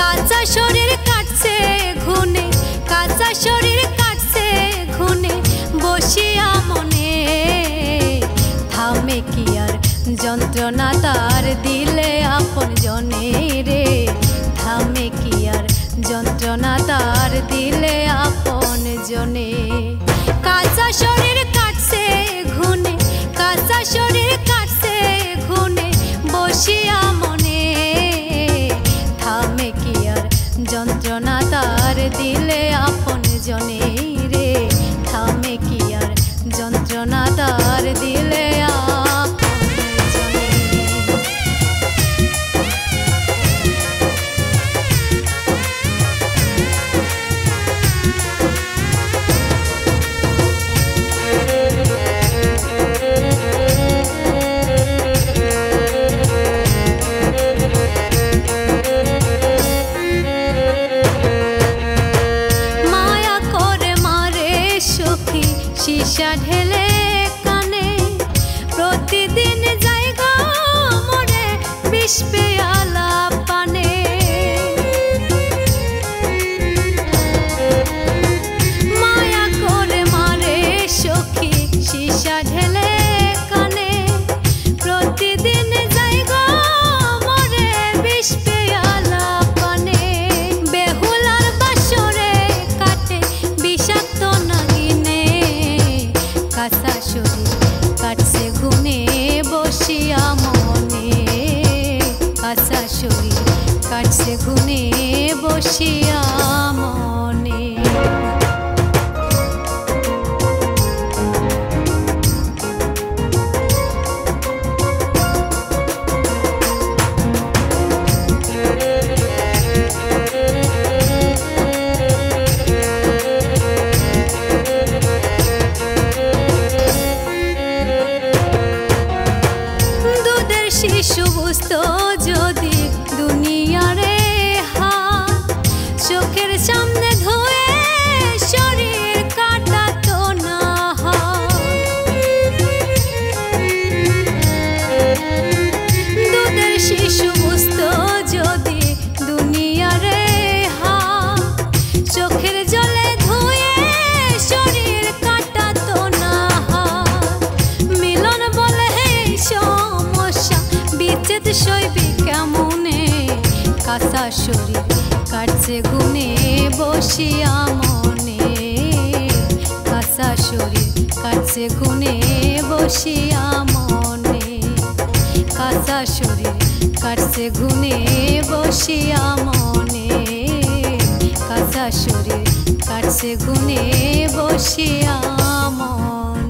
কাঁচা শরীর কাটছে ঘুনে, কাঁচা শরীর কাটছে ঘুনে বসিয়া মনে। থামে কি আর যন্ত্রণা তার দিলে আপন জনে রে, থামে কি আর যন্ত্রণা তার দিলে আপন জনে। কাঁচা শরীর কাটছে ঘুনে, কাঁচা শরীর কাটছে ঘুনে বসিয়া মনে। থামে কি আর যন্ত্রণা তার দিলে আপন জনে রে, থামে কি আর যন্ত্রণা তার দিলে আপন জনে। সীসা ঢেলে কানে প্রতিদিন জায়গা মরে বিষ পেয়ালা পানে। মায়া করে মারে সখী সীসা ঢেলে কানে প্রতিদিন জায়গা মরে বিষ পেয়ালা পানে। বেহুলার বাসরে কাটে বিষাক্ত নাগিনে, কাঁচা শরীর কাটছে ঘুনে বসিয়া মনে। কাঁচা শরীর কাটছে ঘুনে বসিয়া মনে। শিশু বুঝতো যদি দুনিয়ারে হাত, চোখের সামনে ধুয়ে শরীর কাটাতো না হাত। দুধের শিশু বুঝতো যদি দুনিয়ারে হাত, চোখের জলে ধুয়ে শরীর কাটাতো না হাত। মিলন বলে সমস্যা বিচ্ছেদ সইবি কেমনে। কাঁচা শরীর কাটছে ঘুনে বসিয়া মনে। কাঁচা শরীর কাটছে ঘুনে বসিয়া মনে। কাঁচা শরীর কাটছে ঘুনে বসিয়া মনে। কাঁচা শরীর কাটছে ঘুনে বসিয়া মনে।